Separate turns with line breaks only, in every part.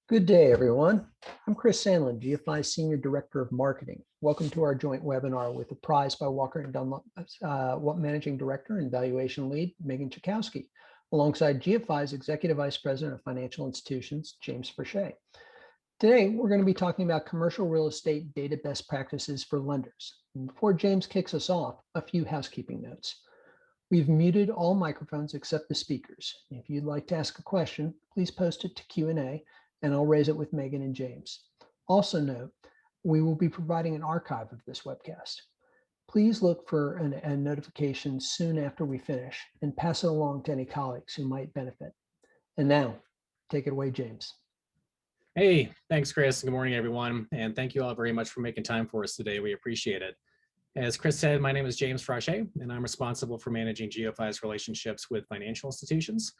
Good day, everyone. I'm Chris Sandlin, GeoPhy Senior Director of Marketing. Welcome to our joint webinar with Apprise by Walker and Dunlop, Managing Director and Valuation Lead, Meghan Czechowski, alongside GeoPhy's Executive Vice President of Financial Institutions, James Frasche. Today, we're going to be talking about commercial real estate data best practices for lenders. And before James kicks us off, a few housekeeping notes. We've muted all microphones except the speakers. If you'd like to ask a question, please post it to Q&A and I'll raise it with Meghan and James. Also note, we will be providing an archive of this webcast. Please look for a notification soon after we finish and pass it along to any colleagues who might benefit. And now, take it away, James.
Hey, thanks, Chris. Good morning, everyone. And thank you all very much for making time for us today. We appreciate it. As Chris said, my name is James Frasche, and I'm responsible for managing GeoPhy's relationships with financial institutions.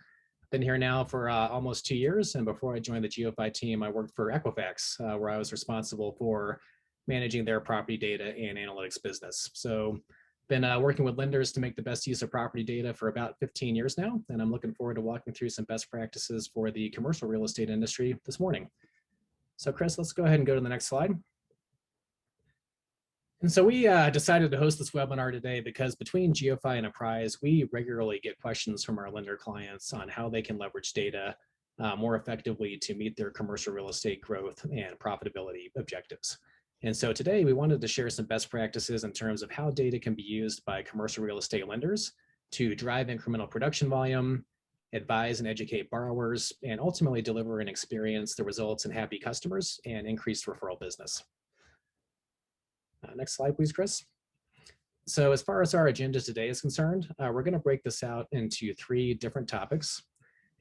Been here now for almost 2 years, and before I joined the GeoPhy team, I worked for Equifax, where I was responsible for managing their property data and analytics business. So been working with lenders to make the best use of property data for about 15 years now, and I'm looking forward to walking through some best practices for the commercial real estate industry this morning. So Chris, let's go ahead and go to the next slide. And so we decided to host this webinar today because between GeoPhy and Apprise, we regularly get questions from our lender clients on how they can leverage data more effectively to meet their commercial real estate growth and profitability objectives. And so today we wanted to share some best practices in terms of how data can be used by commercial real estate lenders to drive incremental production volume, advise and educate borrowers, and ultimately deliver an experience that results in happy customers and increased referral business. Next slide, please, Chris. So as far as our agenda today is concerned, we're going to break this out into 3 different topics.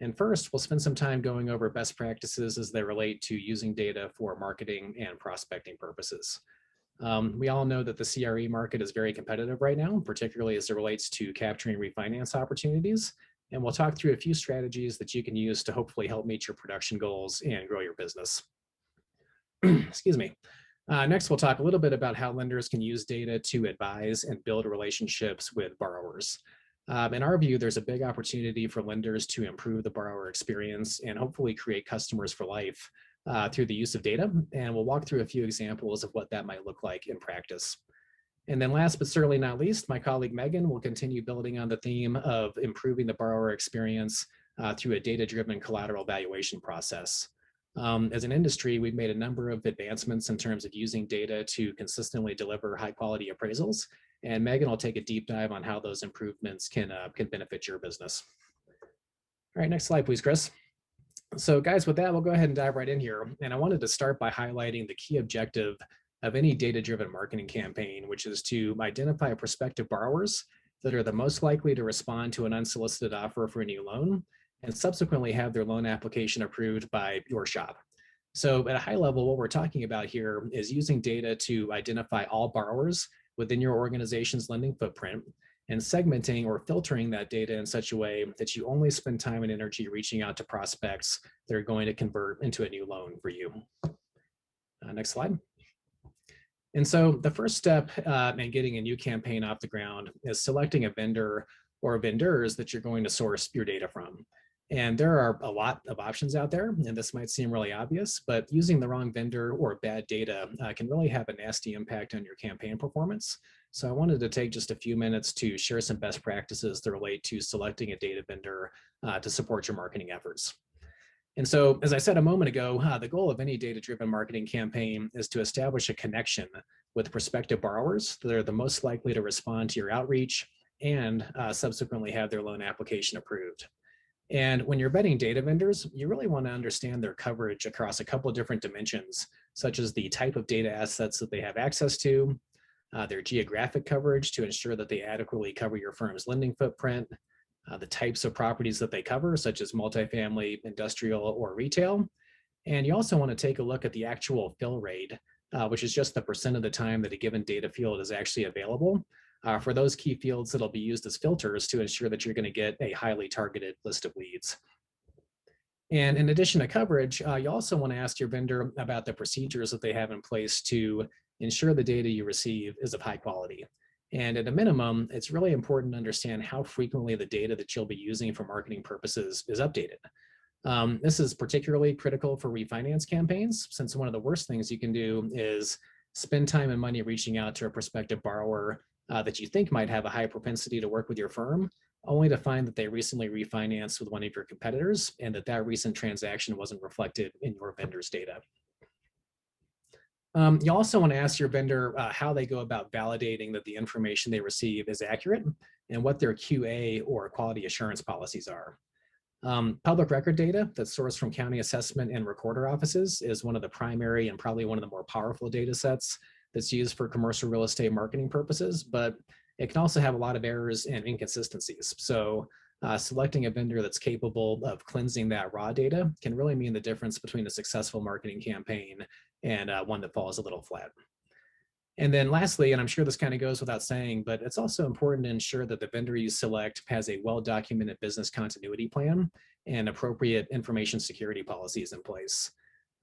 And first, we'll spend some time going over best practices as they relate to using data for marketing and prospecting purposes. We all know that the CRE market is very competitive right now, particularly as it relates to capturing refinance opportunities. And we'll talk through a few strategies that you can use to hopefully help meet your production goals and grow your business. Excuse me. Next, we'll talk a little bit about how lenders can use data to advise and build relationships with borrowers. In our view, there's a big opportunity for lenders to improve the borrower experience and hopefully create customers for life through the use of data. And we'll walk through a few examples of what that might look like in practice. And then last but certainly not least, my colleague Meghan will continue building on the theme of improving the borrower experience through a data-driven collateral valuation process. As an industry, we've made a number of advancements in terms of using data to consistently deliver high quality appraisals. And Meghan will take a deep dive on how those improvements can benefit your business. All right, next slide, please, Chris. So guys, with that, we'll go ahead and dive right in here. And I wanted to start by highlighting the key objective of any data-driven marketing campaign, which is to identify prospective borrowers that are the most likely to respond to an unsolicited offer for a new loan and subsequently have their loan application approved by your shop. So at a high level, what we're talking about here is using data to identify all borrowers within your organization's lending footprint and segmenting or filtering that data in such a way that you only spend time and energy reaching out to prospects that are going to convert into a new loan for you. Next slide. And so the first step in getting a new campaign off the ground is selecting a vendor or vendors that you're going to source your data from. And there are a lot of options out there, and this might seem really obvious, but using the wrong vendor or bad data can really have a nasty impact on your campaign performance. So I wanted to take just a few minutes to share some best practices that relate to selecting a data vendor to support your marketing efforts. And so, as I said a moment ago, the goal of any data-driven marketing campaign is to establish a connection with prospective borrowers that are the most likely to respond to your outreach and subsequently have their loan application approved. And when you're vetting data vendors, you really want to understand their coverage across a couple of different dimensions, such as the type of data assets that they have access to, their geographic coverage to ensure that they adequately cover your firm's lending footprint, the types of properties that they cover, such as multifamily, industrial, or retail. And you also want to take a look at the actual fill rate, which is just the % of the time that a given data field is actually available. For those key fields that'll be used as filters to ensure that you're going to get a highly targeted list of leads. And in addition to coverage, you also want to ask your vendor about the procedures that they have in place to ensure the data you receive is of high quality. And at a minimum, it's really important to understand how frequently the data that you'll be using for marketing purposes is updated. This is particularly critical for refinance campaigns, since one of the worst things you can do is spend time and money reaching out to a prospective borrower that you think might have a high propensity to work with your firm, only to find that they recently refinanced with one of your competitors and that recent transaction wasn't reflected in your vendor's data. You also want to ask your vendor how they go about validating that the information they receive is accurate and what their QA or quality assurance policies are. Public record data that's sourced from county assessment and recorder offices is one of the primary and probably one of the more powerful data sets that's used for commercial real estate marketing purposes, but it can also have a lot of errors and inconsistencies. So selecting a vendor that's capable of cleansing that raw data can really mean the difference between a successful marketing campaign and one that falls a little flat. And then lastly, and I'm sure this kind of goes without saying, but it's also important to ensure that the vendor you select has a well-documented business continuity plan and appropriate information security policies in place.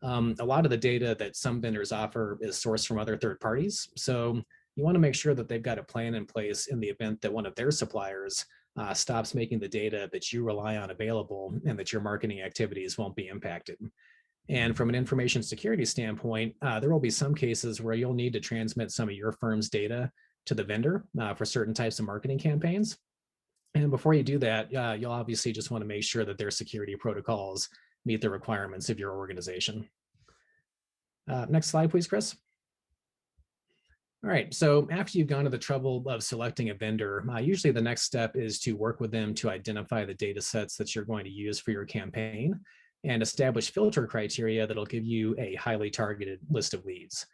A lot of the data that some vendors offer is sourced from other third parties. So you want to make sure that they've got a plan in place in the event that one of their suppliers stops making the data that you rely on available and that your marketing activities won't be impacted. And from an information security standpoint, there will be some cases where you'll need to transmit some of your firm's data to the vendor for certain types of marketing campaigns. And before you do that, you'll obviously just want to make sure that their security protocols meet the requirements of your organization. Next slide, please, Chris. All right, so after you've gone to the trouble of selecting a vendor, usually the next step is to work with them to identify the data sets that you're going to use for your campaign and establish filter criteria that'll give you a highly targeted list of leads.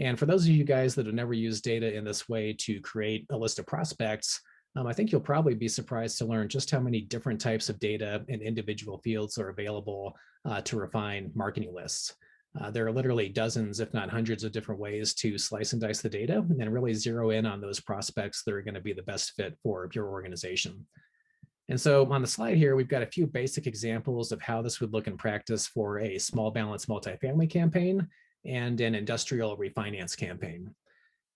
And for those of you guys that have never used data in this way to create a list of prospects, I think you'll probably be surprised to learn just how many different types of data and individual fields are available to refine marketing lists. There are literally dozens, if not hundreds of different ways to slice and dice the data and really zero in on those prospects that are going to be the best fit for your organization. And so on the slide here, we've got a few basic examples of how this would look in practice for a small balance multifamily campaign and an industrial refinance campaign.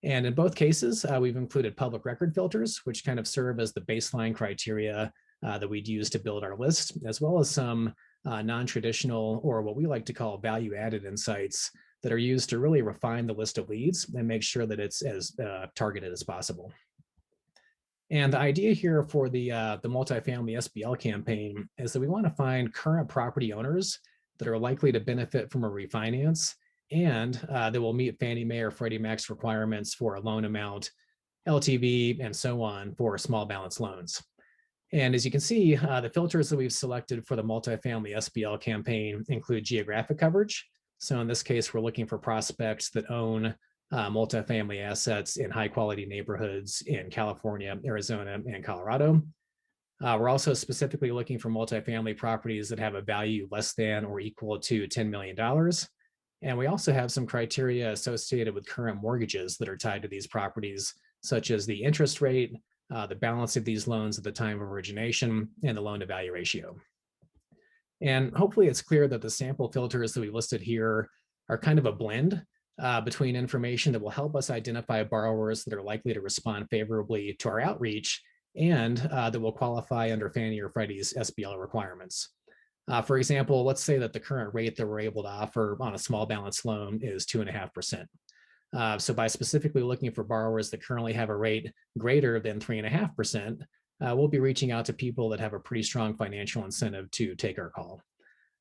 And in both cases, we've included public record filters, which kind of serve as the baseline criteria that we'd use to build our list, as well as some non-traditional, or what we like to call value-added insights that are used to really refine the list of leads and make sure that it's as targeted as possible. And the idea here for the multifamily SBL campaign is that we want to find current property owners that are likely to benefit from a refinance and that will meet Fannie Mae or Freddie Mac's requirements for a loan amount, LTV, and so on for small balance loans. And as you can see, the filters that we've selected for the multifamily SBL campaign include geographic coverage. So in this case, we're looking for prospects that own multifamily assets in high quality neighborhoods in California, Arizona, and Colorado. We're also specifically looking for multifamily properties that have a value less than or equal to $10 million. And we also have some criteria associated with current mortgages that are tied to these properties, such as the interest rate, the balance of these loans at the time of origination, and the loan to value ratio. And hopefully it's clear that the sample filters that we listed here are kind of a blend between information that will help us identify borrowers that are likely to respond favorably to our outreach and that will qualify under Fannie or Freddie's SBL requirements. For example, let's say that the current rate that we're able to offer on a small balance loan is 2.5%. So by specifically looking for borrowers that currently have a rate greater than 3.5%, we'll be reaching out to people that have a pretty strong financial incentive to take our call.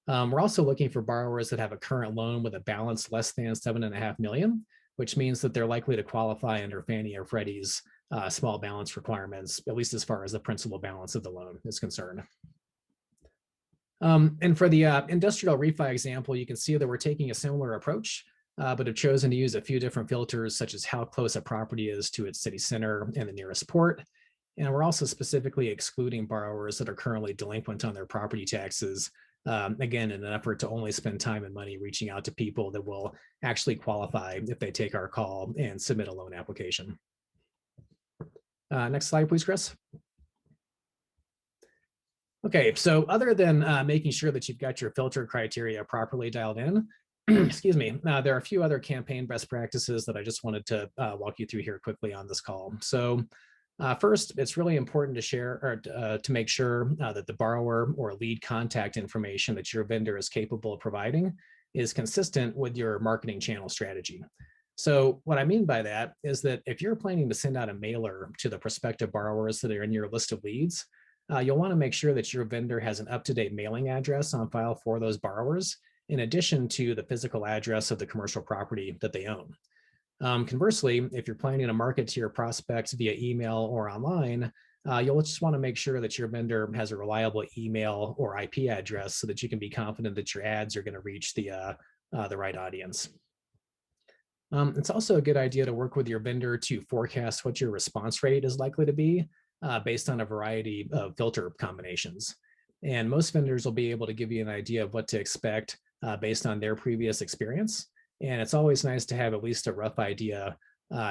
We're also looking for borrowers that have a current loan with a balance less than $7.5 million, which means that they're likely to qualify under Fannie or Freddie's small balance requirements, at least as far as the principal balance of the loan is concerned. And for the industrial refi example, you can see that we're taking a similar approach, but have chosen to use a few different filters, such as how close a property is to its city center and the nearest port. And we're also specifically excluding borrowers that are currently delinquent on their property taxes, again, in an effort to only spend time and money reaching out to people that will actually qualify if they take our call and submit a loan application. Next slide, please, Chris. Okay, so other than making sure that you've got your filter criteria properly dialed in, excuse me, there are a few other campaign best practices that I just wanted to walk you through here quickly on this call. So First, it's really important to share or to make sure that the borrower or lead contact information that your vendor is capable of providing is consistent with your marketing channel strategy. So what I mean by that is that if you're planning to send out a mailer to the prospective borrowers that are in your list of leads, you'll want to make sure that your vendor has an up-to-date mailing address on file for those borrowers, in addition to the physical address of the commercial property that they own. Conversely, if you're planning to market to your prospects via email or online, you'll just want to make sure that your vendor has a reliable email or IP address so that you can be confident that your ads are going to reach the right audience. It's also a good idea to work with your vendor to forecast what your response rate is likely to be based on a variety of filter combinations. And most vendors will be able to give you an idea of what to expect based on their previous experience. And it's always nice to have at least a rough idea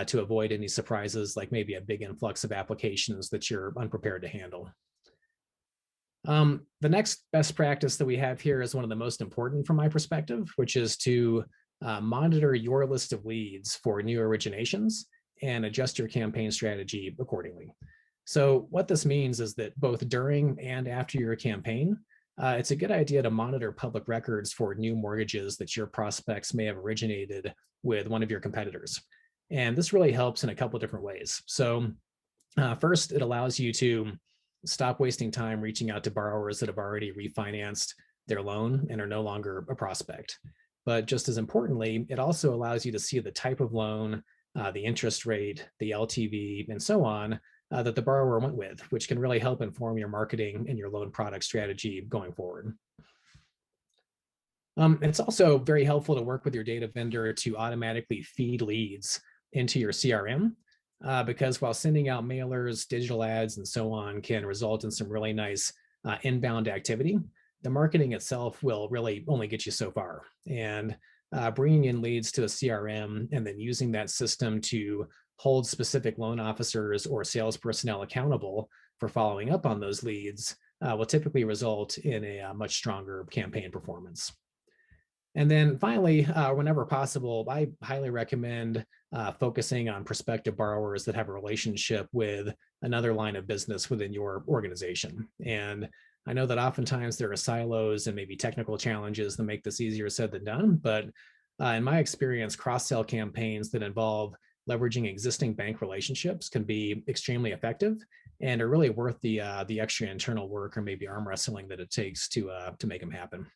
to avoid any surprises, like maybe a big influx of applications that you're unprepared to handle. The next best practice that we have here is one of the most important from my perspective, which is to monitor your list of leads for new originations and adjust your campaign strategy accordingly. So what this means is that both during and after your campaign, it's a good idea to monitor public records for new mortgages that your prospects may have originated with one of your competitors. And this really helps in a couple of different ways. So first, it allows you to stop wasting time reaching out to borrowers that have already refinanced their loan and are no longer a prospect. But just as importantly, it also allows you to see the type of loan, the interest rate, the LTV, and so on that the borrower went with, which can really help inform your marketing and your loan product strategy going forward. It's also very helpful to work with your data vendor to automatically feed leads into your CRM, because while sending out mailers, digital ads, and so on can result in some really nice inbound activity, the marketing itself will really only get you so far. And bringing in leads to a CRM and then using that system to hold specific loan officers or sales personnel accountable for following up on those leads will typically result in a much stronger campaign performance. And then finally, whenever possible, I highly recommend focusing on prospective borrowers that have a relationship with another line of business within your organization. And I know that oftentimes there are silos and maybe technical challenges that make this easier said than done, but in my experience, cross-sell campaigns that involve leveraging existing bank relationships can be extremely effective and are really worth the extra internal work or maybe arm wrestling that it takes to make them happen.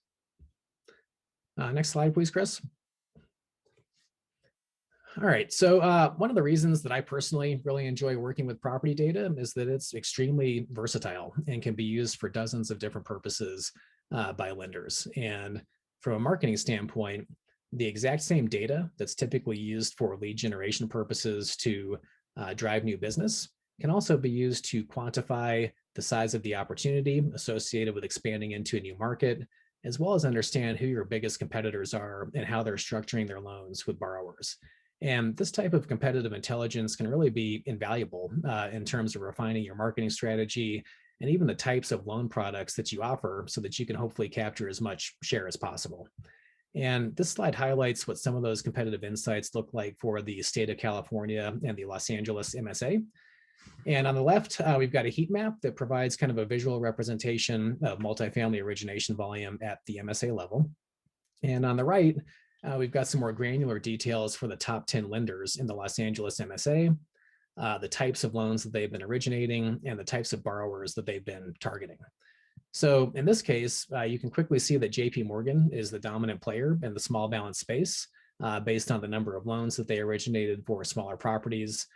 Next slide, please, Chris. All right, so one of the reasons that I personally really enjoy working with property data is that it's extremely versatile and can be used for dozens of different purposes by lenders. And from a marketing standpoint, the exact same data that's typically used for lead generation purposes to drive new business can also be used to quantify the size of the opportunity associated with expanding into a new market, as well as understand who your biggest competitors are and how they're structuring their loans with borrowers. And this type of competitive intelligence can really be invaluable in terms of refining your marketing strategy and even the types of loan products that you offer so that you can hopefully capture as much share as possible. And this slide highlights what some of those competitive insights look like for the state of California and the Los Angeles MSA. And on the left, we've got a heat map that provides kind of a visual representation of multifamily origination volume at the MSA level. And on the right, we've got some more granular details for the top 10 lenders in the Los Angeles MSA, the types of loans that they've been originating, and the types of borrowers that they've been targeting. So in this case, you can quickly see that JP Morgan is the dominant player in the small balance space based on the number of loans that they originated for smaller properties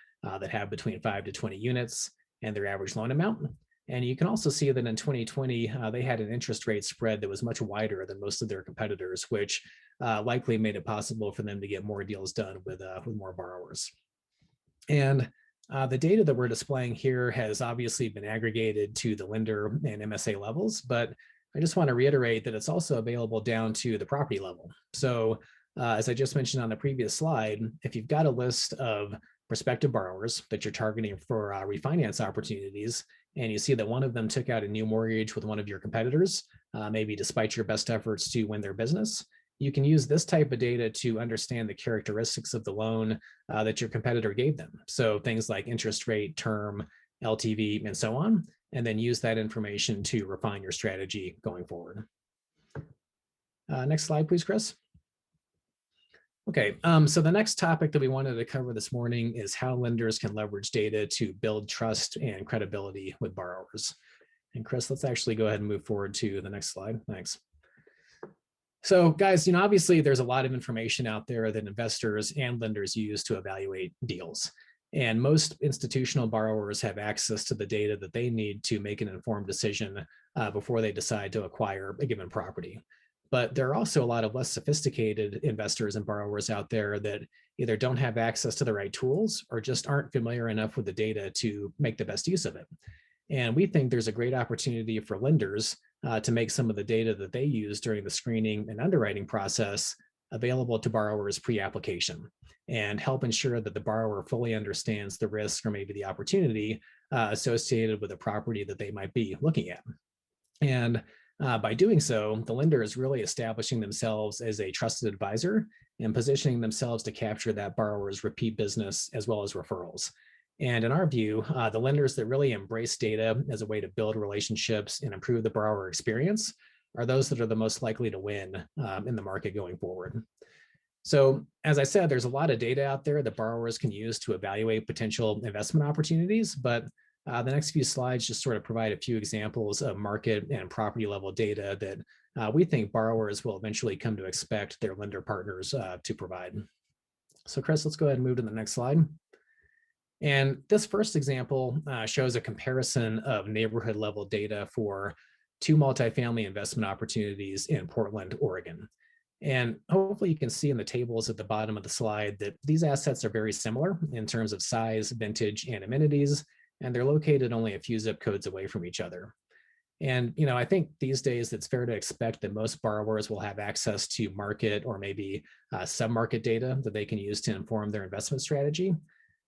that have between 5 to 20 units and their average loan amount. And you can also see that in 2020, they had an interest rate spread that was much wider than most of their competitors, which likely made it possible for them to get more deals done with more borrowers. And the data that we're displaying here has obviously been aggregated to the lender and MSA levels, but I just want to reiterate that it's also available down to the property level. So as I just mentioned on the previous slide, if you've got a list of prospective borrowers that you're targeting for refinance opportunities, and you see that one of them took out a new mortgage with one of your competitors, maybe despite your best efforts to win their business, you can use this type of data to understand the characteristics of the loan that your competitor gave them. So things like interest rate, term, LTV, and so on, and then use that information to refine your strategy going forward. Next slide, please, Chris. Okay, so the next topic that we wanted to cover this morning is how lenders can leverage data to build trust and credibility with borrowers. And Chris, let's actually go ahead and move forward to the next slide. Thanks. So guys, obviously there's a lot of information out there that investors and lenders use to evaluate deals. And most institutional borrowers have access to the data that they need to make an informed decision before they decide to acquire a given property. But there are also a lot of less sophisticated investors and borrowers out there that either don't have access to the right tools or just aren't familiar enough with the data to make the best use of it. And we think there's a great opportunity for lenders to make some of the data that they use during the screening and underwriting process available to borrowers pre-application and help ensure that the borrower fully understands the risk or maybe the opportunity associated with the property that they might be looking at. And by doing so, the lender is really establishing themselves as a trusted advisor and positioning themselves to capture that borrower's repeat business as well as referrals. And in our view, the lenders that really embrace data as a way to build relationships and improve the borrower experience are those that are the most likely to win in the market going forward. So as I said, there's a lot of data out there that borrowers can use to evaluate potential investment opportunities, but the next few slides just sort of provide a few examples of market and property level data that we think borrowers will eventually come to expect their lender partners to provide. So Chris, let's go ahead and move to the next slide. And this first example shows a comparison of neighborhood level data for two multifamily investment opportunities in Portland, Oregon. And hopefully you can see in the tables at the bottom of the slide that these assets are very similar in terms of size, vintage, and amenities, and they're located only a few zip codes away from each other. And I think these days it's fair to expect that most borrowers will have access to market or maybe sub-market data that they can use to inform their investment strategy.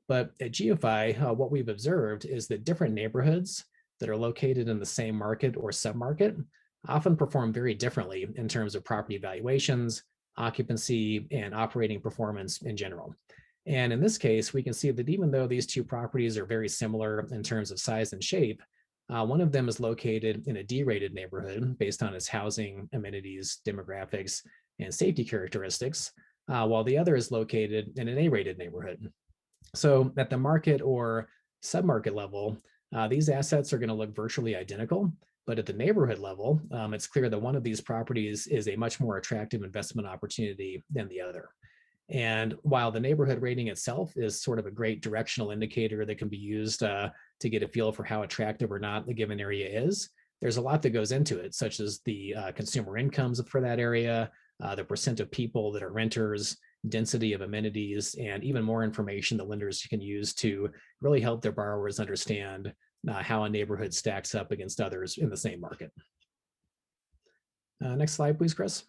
But at GeoPhy, what we've observed is that different neighborhoods that are located in the same market or submarket often perform very differently in terms of property valuations, occupancy, and operating performance in general. And in this case, we can see that even though these two properties are very similar in terms of size and shape, one of them is located in a D-rated neighborhood based on its housing, amenities, demographics, and safety characteristics, while the other is located in an A-rated neighborhood. So at the market or submarket level, these assets are going to look virtually identical, but at the neighborhood level, it's clear that one of these properties is a much more attractive investment opportunity than the other. And while the neighborhood rating itself is sort of a great directional indicator that can be used to get a feel for how attractive or not the given area is, there's a lot that goes into it, such as the consumer incomes for that area, the percent of people that are renters, density of amenities, and even more information that lenders can use to really help their borrowers understand how a neighborhood stacks up against others in the same market. Next slide, please, Chris.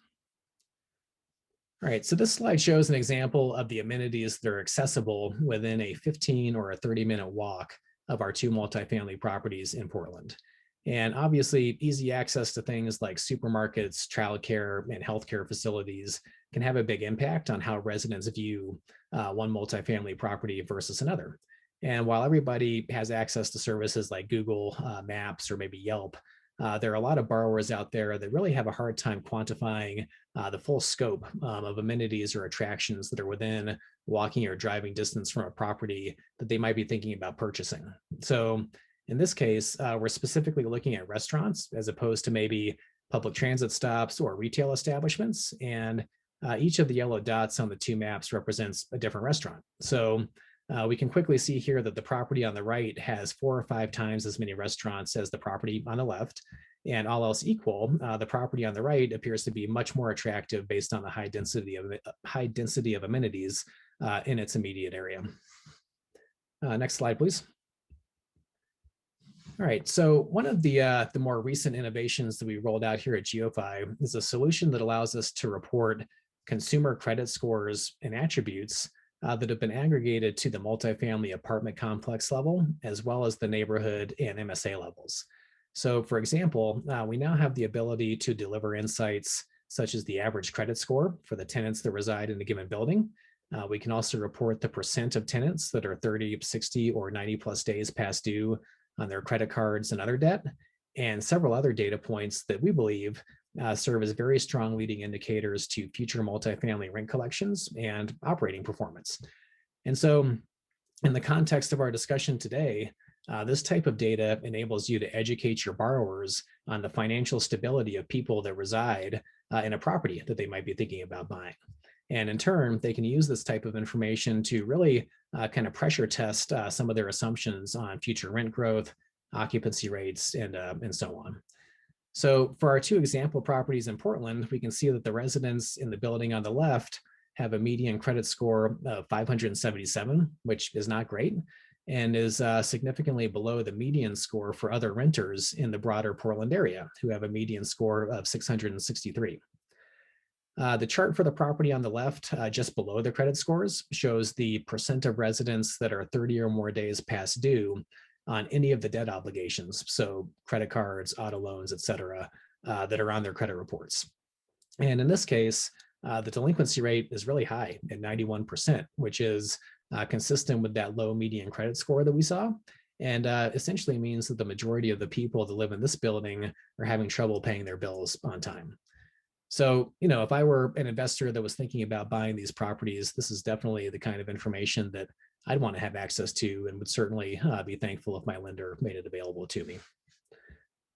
All right, so this slide shows an example of the amenities that are accessible within a 15 or a 30-minute walk of our two multifamily properties in Portland. And obviously, easy access to things like supermarkets, childcare, and healthcare facilities can have a big impact on how residents view one multifamily property versus another. And while everybody has access to services like Google Maps or maybe Yelp, there are a lot of borrowers out there that really have a hard time quantifying the full scope of amenities or attractions that are within walking or driving distance from a property that they might be thinking about purchasing. So in this case, we're specifically looking at restaurants as opposed to maybe public transit stops or retail establishments. And each of the yellow dots on the two maps represents a different restaurant. So we can quickly see here that the property on the right has 4 or 5 times as many restaurants as the property on the left. And all else equal, the property on the right appears to be much more attractive based on the high density of amenities in its immediate area. Next slide, please. All right, so one of the more recent innovations that we rolled out here at GeoPhy is a solution that allows us to report consumer credit scores and attributes that have been aggregated to the multifamily apartment complex level, as well as the neighborhood and MSA levels. So for example, we now have the ability to deliver insights such as the average credit score for the tenants that reside in a given building. We can also report the percent of tenants that are 30, 60, or 90 plus days past due on their credit cards and other debt, and several other data points that we believe serve as very strong leading indicators to future multifamily rent collections and operating performance. And so, in the context of our discussion today, this type of data enables you to educate your borrowers on the financial stability of people that reside in a property that they might be thinking about buying. And in turn, they can use this type of information to really kind of pressure test some of their assumptions on future rent growth, occupancy rates, and so on. So for our two example properties in Portland, we can see that the residents in the building on the left have a median credit score of 577, which is not great, and is significantly below the median score for other renters in the broader Portland area, who have a median score of 663. The chart for the property on the left, just below the credit scores, shows the percent of residents that are 30 or more days past due on any of the debt obligations, so credit cards, auto loans, et cetera, that are on their credit reports. And in this case, the delinquency rate is really high at 91%, which is consistent with that low median credit score that we saw, and essentially means that the majority of the people that live in this building are having trouble paying their bills on time. So, if I were an investor that was thinking about buying these properties, this is definitely the kind of information that I'd want to have access to, and would certainly be thankful if my lender made it available to me.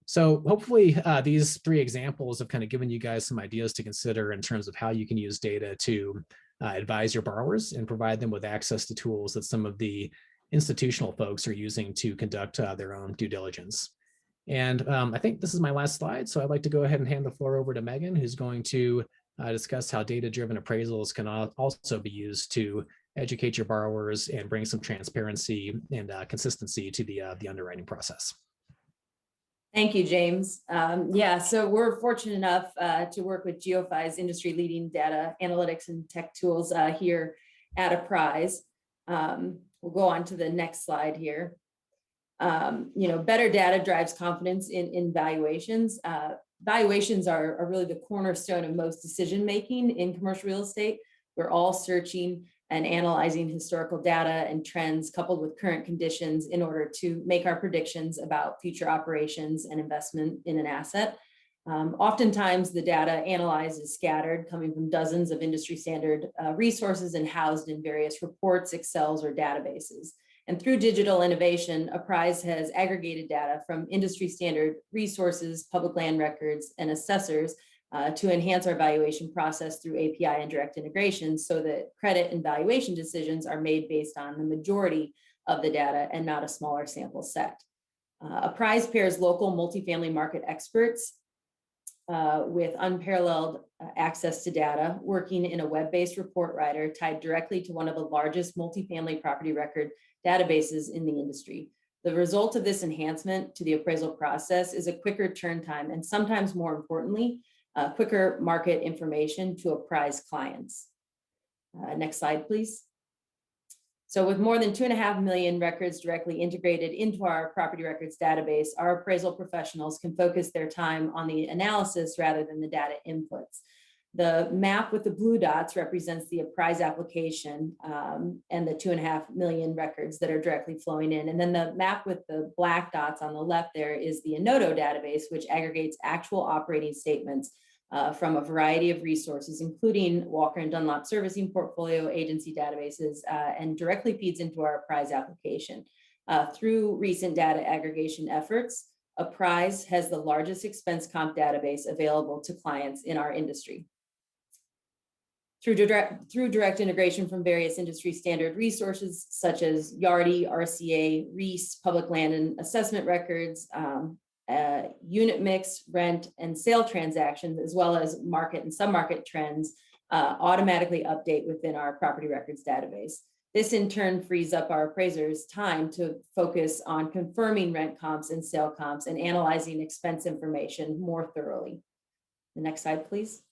So hopefully these three examples have kind of given you guys some ideas to consider in terms of how you can use data to advise your borrowers and provide them with access to tools that some of the institutional folks are using to conduct their own due diligence. And I think this is my last slide, so I'd like to go ahead and hand the floor over to Meghan, who's going to discuss how data-driven appraisals can also be used to educate your borrowers and bring some transparency and consistency to the underwriting process.
Thank you, James. So we're fortunate enough to work with GeoPhy's industry-leading data analytics and tech tools here at Apprise. We'll go on to the next slide here. Better data drives confidence in valuations. Valuations are really the cornerstone of most decision-making in commercial real estate. We're all searching and analyzing historical data and trends coupled with current conditions in order to make our predictions about future operations and investment in an asset. Oftentimes, the data analyzed is scattered, coming from dozens of industry standard resources and housed in various reports, Excels, or databases. And through digital innovation, Apprise has aggregated data from industry standard resources, public land records, and assessors to enhance our valuation process through API and direct integration so that credit and valuation decisions are made based on the majority of the data and not a smaller sample set. Apprise pairs local multifamily market experts with unparalleled access to data, working in a web-based report writer tied directly to one of the largest multifamily property record databases in the industry. The result of this enhancement to the appraisal process is a quicker turn time and sometimes more importantly, quicker market information to Apprise clients. Next slide, please. So with more than 2.5 million records directly integrated into our property records database, our appraisal professionals can focus their time on the analysis rather than the data inputs. The map with the blue dots represents the Apprise application and the 2.5 million records that are directly flowing in. And then the map with the black dots on the left there is the Enodo database, which aggregates actual operating statements from a variety of resources, including Walker and Dunlop servicing portfolio, agency databases, and directly feeds into our Apprise application. Through recent data aggregation efforts, Apprise has the largest expense comp database available to clients in our industry. Through direct integration from various industry standard resources such as Yardi, RCA, REIS, public land and assessment records, unit mix, rent, and sale transactions, as well as market and submarket trends, automatically update within our property records database. This in turn frees up our appraisers' time to focus on confirming rent comps and sale comps and analyzing expense information more thoroughly. The next slide, please.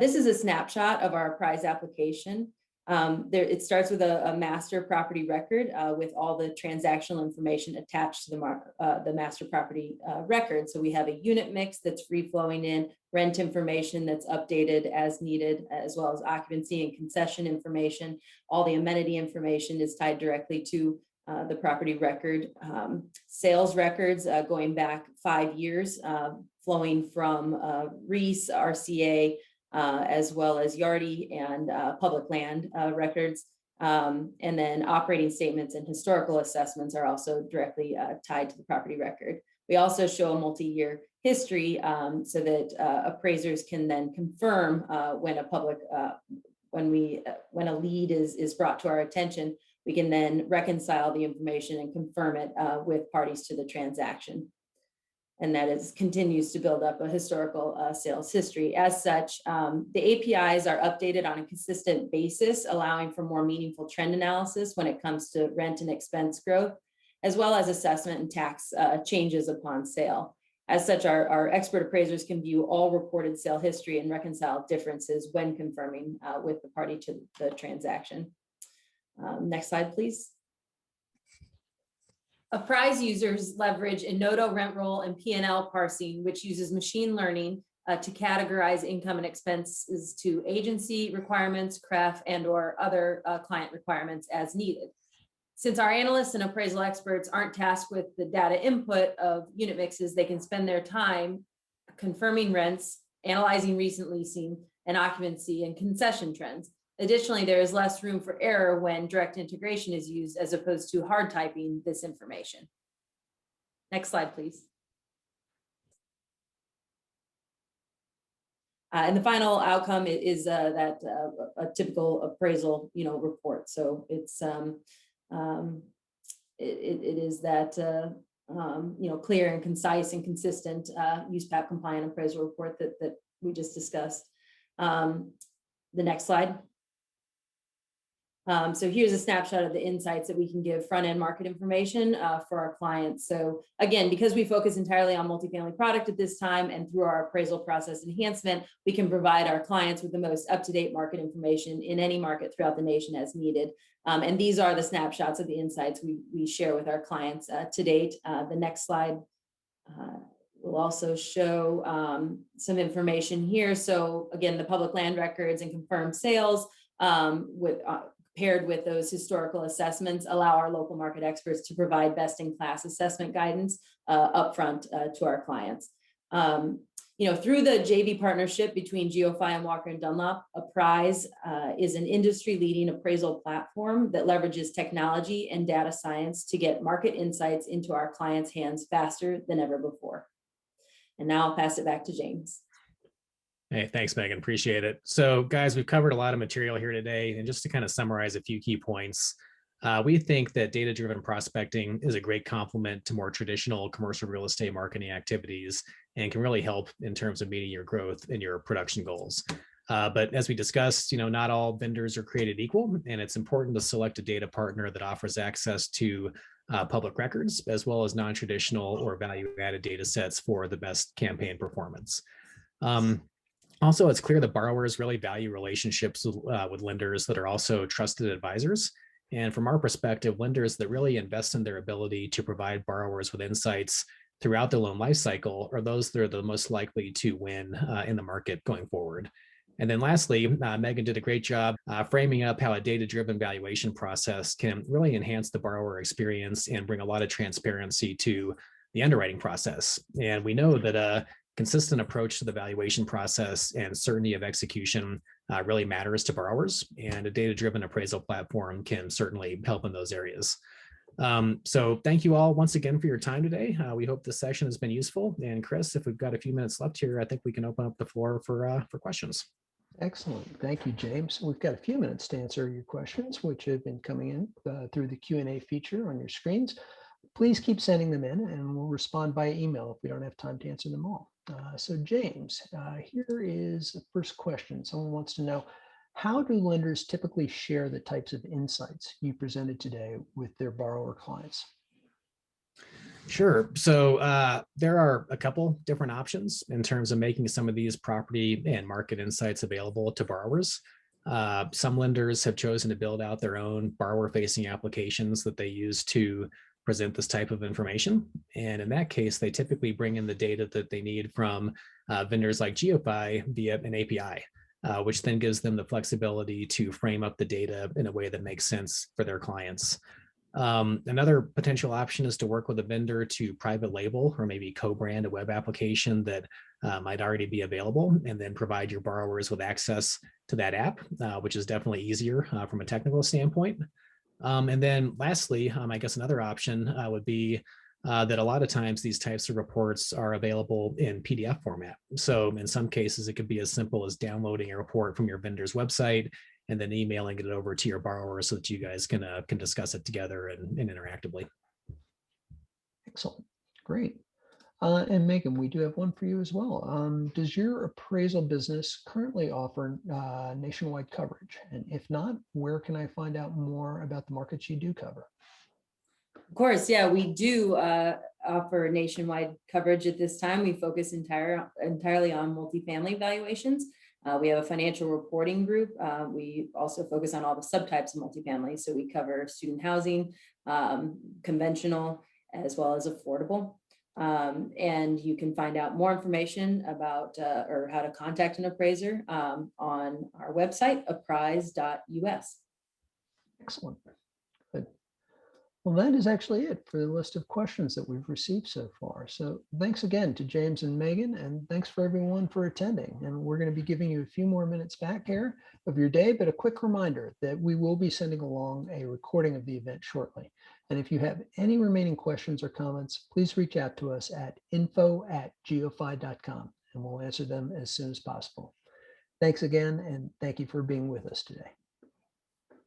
This is a snapshot of our Apprise application. It starts with a master property record with all the transactional information attached to the master property record. So we have a unit mix that's free flowing in, rent information that's updated as needed, as well as occupancy and concession information. All the amenity information is tied directly to the property record, sales records going back 5 years, flowing from Reese, RCA, as well as Yardy and public land records. And then operating statements and historical assessments are also directly tied to the property record. We also show a multi-year history so that appraisers can then confirm when a lead is brought to our attention. We can then reconcile the information and confirm it with parties to the transaction. And that continues to build up a historical sales history. As such, the APIs are updated on a consistent basis, allowing for more meaningful trend analysis when it comes to rent and expense growth, as well as assessment and tax changes upon sale. As such, our expert appraisers can view all reported sale history and reconcile differences when confirming with the party to the transaction. Next slide, please. Apprise users leverage Enodo rent roll and P&L parsing, which uses machine learning to categorize income and expenses to agency requirements, CREF, and/or other client requirements as needed. Since our analysts and appraisal experts aren't tasked with the data input of unit mixes, they can spend their time confirming rents, analyzing recent leasing and occupancy and concession trends. Additionally, there is less room for error when direct integration is used as opposed to hard typing this information. Next slide, please. And the final outcome is a typical appraisal, report. So it's it is that clear and concise and consistent USPAP compliant appraisal report that we just discussed. The next slide. So here's a snapshot of the insights that we can give front-end market information for our clients. So again, because we focus entirely on multifamily product at this time and through our appraisal process enhancement, we can provide our clients with the most up-to-date market information in any market throughout the nation as needed. And these are the snapshots of the insights we share with our clients to date. The next slide will also show some information here. So again, the public land records and confirmed sales paired with those historical assessments allow our local market experts to provide best-in-class assessment guidance upfront to our clients. Through the JV partnership between GeoPhy and Walker & Dunlop, Apprise is an industry-leading appraisal platform that leverages technology and data science to get market insights into our clients' hands faster than ever before. And now I'll pass it back to James.
Hey, thanks, Megan. Appreciate it. So guys, we've covered a lot of material here today. And just to kind of summarize a few key points, we think that data-driven prospecting is a great complement to more traditional commercial real estate marketing activities and can really help in terms of meeting your growth and your production goals. But as we discussed, not all vendors are created equal, and it's important to select a data partner that offers access to public records, as well as non-traditional or value-added data sets for the best campaign performance. Also, it's clear that borrowers really value relationships with lenders that are also trusted advisors. And from our perspective, lenders that really invest in their ability to provide borrowers with insights throughout the loan lifecycle are those that are the most likely to win in the market going forward. And then lastly, Megan did a great job framing up how a data-driven valuation process can really enhance the borrower experience and bring a lot of transparency to the underwriting process. And we know that a consistent approach to the valuation process and certainty of execution really matters to borrowers, and a data-driven appraisal platform can certainly help in those areas. So thank you all once again for your time today. We hope this session has been useful. And Chris, if we've got a few minutes left here, I think we can open up the floor for questions.
Excellent. Thank you, James. We've got a few minutes to answer your questions, which have been coming in through the Q&A feature on your screens. Please keep sending them in, and we'll respond by email if we don't have time to answer them all. So James, here is the first question. Someone wants to know, how do lenders typically share the types of insights you presented today with their borrower clients?
Sure. So there are a couple different options in terms of making some of these property and market insights available to borrowers. Some lenders have chosen to build out their own borrower-facing applications that they use to present this type of information. And in that case, they typically bring in the data that they need from vendors like GeoPhy via an API, which then gives them the flexibility to frame up the data in a way that makes sense for their clients. Another potential option is to work with a vendor to private label or maybe co-brand a web application that might already be available, and then provide your borrowers with access to that app, which is definitely easier from a technical standpoint. And then lastly, I guess another option would be that a lot of times these types of reports are available in PDF format. So in some cases, it could be as simple as downloading a report from your vendor's website and then emailing it over to your borrower so that you guys can discuss it together and interactively.
Excellent. Great. And Megan, we do have one for you as well. Does your appraisal business currently offer nationwide coverage? And if not, where can I find out more about the markets you do cover?
Of course, yeah, we do offer nationwide coverage at this time. We focus entirely on multifamily valuations. We have a financial reporting group. We also focus on all the subtypes of multifamily. So we cover student housing, conventional, as well as affordable. And you can find out more information about or how to contact an appraiser on our website, apprise.us.
Excellent. Good. Well, that is actually it for the list of questions that we've received so far. So thanks again to James and Megan, and thanks for everyone for attending. And we're going to be giving you a few more minutes back here of your day, but a quick reminder that we will be sending along a recording of the event shortly. And if you have any remaining questions or comments, please reach out to us at info@geophy.com, and we'll answer them as soon as possible. Thanks again, and thank you for being with us today.